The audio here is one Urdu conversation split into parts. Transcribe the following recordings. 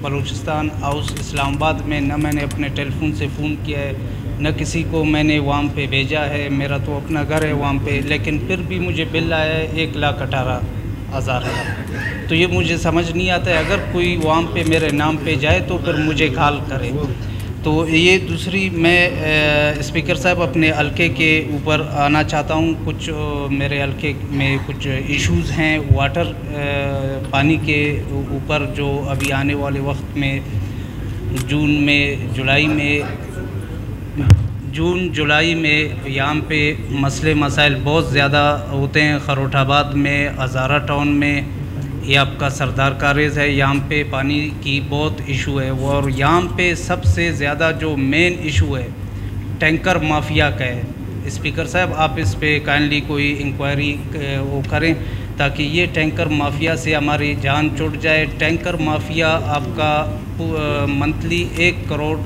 بلوچستان ہاؤس اسلام آباد میں نہ میں نے اپنے ٹیلیفون سے فون کیا ہے، نہ کسی کو میں نے وہاں پہ بھیجا ہے. میرا تو اپنا گھر ہے وہاں پہ، لیکن پھر بھی مجھے بل آیا ہے 1,18,000 کا. تو یہ مجھے سمجھ نہیں آتا ہے، اگر کوئی وہاں پہ میرے نام پہ جائے تو پھر مجھے کال کرے. تو یہ دوسری میں اسپیکر صاحب اپنے حلقے کے اوپر آنا چاہتا ہوں. کچھ میرے حلقے میں کچھ ایشوز ہیں واٹر پانی کے اوپر، جو ابھی آنے والے وقت میں جون جولائی میں یہاں پہ مسئلے مسائل بہت زیادہ ہوتے ہیں. خروٹ آباد میں، ہزارہ ٹاؤن میں، یہ آپ کا سردار کاریز ہے، یہاں پہ پانی کی بہت ایشو ہے. اور یہاں پہ سب سے زیادہ جو مین ایشو ہے ٹینکر مافیا کا ہے. اسپیکر صاحب آپ اس پہ کائنڈلی کوئی انکوائری وہ کریں تاکہ یہ ٹینکر مافیا سے ہماری جان چھوٹ جائے. ٹینکر مافیا آپ کا منتھلی 1 کروڑ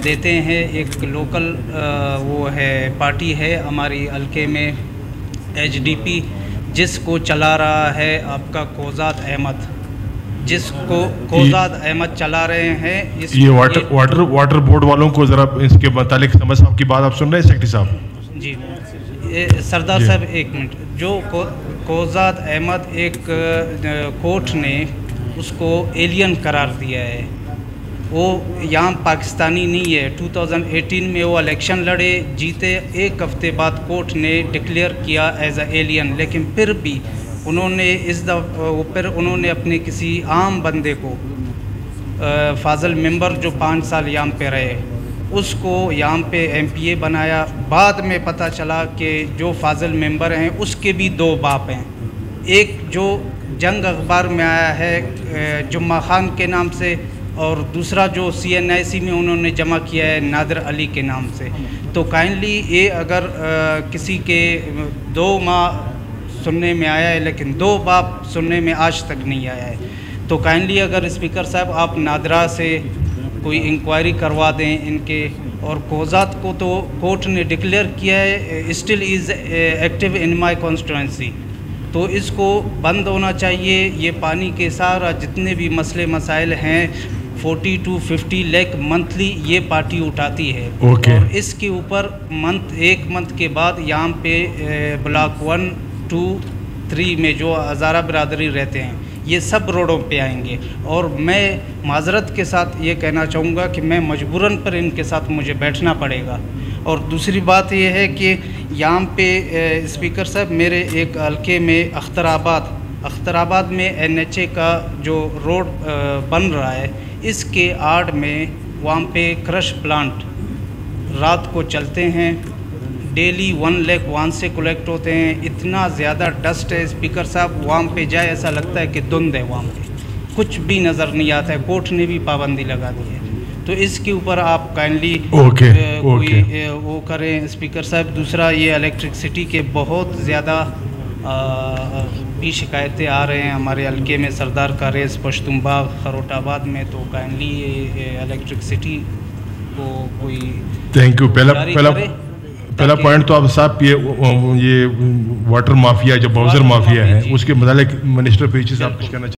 دیتے ہیں. ایک لوکل وہ ہے پارٹی ہے ہماری حلقے میں HDP، جس کو چلا رہا ہے آپ کا کوزاد احمد چلا رہے ہیں. یہ واٹر بورڈ والوں کو ذرا اس کے متعلق سمجھ صاحب کی بات آپ سن رہے ہیں سیکرٹری صاحب؟ جی سردار صاحب ایک منٹ. جو کوزاد احمد ایک کورٹ نے اس کو ایلین قرار دیا ہے، وہ یہاں پاکستانی نہیں ہے. 2018 میں وہ الیکشن لڑے، جیتے، 1 ہفتے بعد کورٹ نے ڈکلیئر کیا ایز اے ایلین. لیکن پھر بھی انہوں نے اپنے کسی عام بندے کو، فاضل ممبر جو 5 سال یہاں پہ رہے، اس کو یہاں پہ MPA بنایا. بعد میں پتہ چلا کہ جو فاضل ممبر ہیں اس کے بھی 2 باپ ہیں. ایک جو جنگ اخبار میں آیا ہے جمعہ خان کے نام سے، اور دوسرا جو CNIC میں انہوں نے جمع کیا ہے نادر علی کے نام سے. تو کائنڈلی یہ اگر کسی کے 2 ماں سننے میں آیا ہے لیکن 2 باپ سننے میں آج تک نہیں آیا ہے، تو کائنڈلی اگر اسپیکر صاحب آپ نادرا سے کوئی انکوائری کروا دیں ان کے. اور کوزاد کو تو کورٹ نے ڈکلیئر کیا ہے still is active in my constituency. تو اس کو بند ہونا چاہیے. یہ پانی کے سارا جتنے بھی مسئلے مسائل ہیں 40 to 50 لاکھ منتھلی یہ پارٹی اٹھاتی ہے. اور اس کے اوپر ایک منتھ کے بعد یہاں پہ بلاک 1 2 3 میں جو ہزارہ برادری رہتے ہیں یہ سب روڈوں پہ آئیں گے. اور میں معذرت کے ساتھ یہ کہنا چاہوں گا کہ میں مجبوراً پر ان کے ساتھ مجھے بیٹھنا پڑے گا. اور دوسری بات یہ ہے کہ یہاں پہ اسپیکر صاحب میرے ایک حلقے میں اختر آباد میں NHA کا جو روڈ بن رہا ہے، اس کے آڑ میں وہاں پہ کرش پلانٹ رات کو چلتے ہیں. ڈیلی 1 لاکھ وہاں سے کلیکٹ ہوتے ہیں. اتنا زیادہ ڈسٹ ہے اسپیکر صاحب، وہاں پہ جائے ایسا لگتا ہے کہ دھند ہے، وہاں پہ کچھ بھی نظر نہیں آتا ہے. کورٹ نے بھی پابندی لگا دی ہے. تو اس کے اوپر آپ کائنڈلی کوئی وہ کریں اسپیکر صاحب. دوسرا یہ الیکٹرکسٹی کے بہت زیادہ بھی شکایتیں آ رہے ہیں ہمارے حلقے میں، سردار کاریز، پشتون باغ، خروٹ آباد میں. تو کائنڈلی الیکٹرکسٹی کو کوئی تھینک یو. پہلا پوائنٹ تو آپ صاحب یہ واٹر مافیا جو باؤزر مافیا ہے اس کے متعلق منسٹر پیچھے صاحب کچھ کہنا چاہتے ہیں؟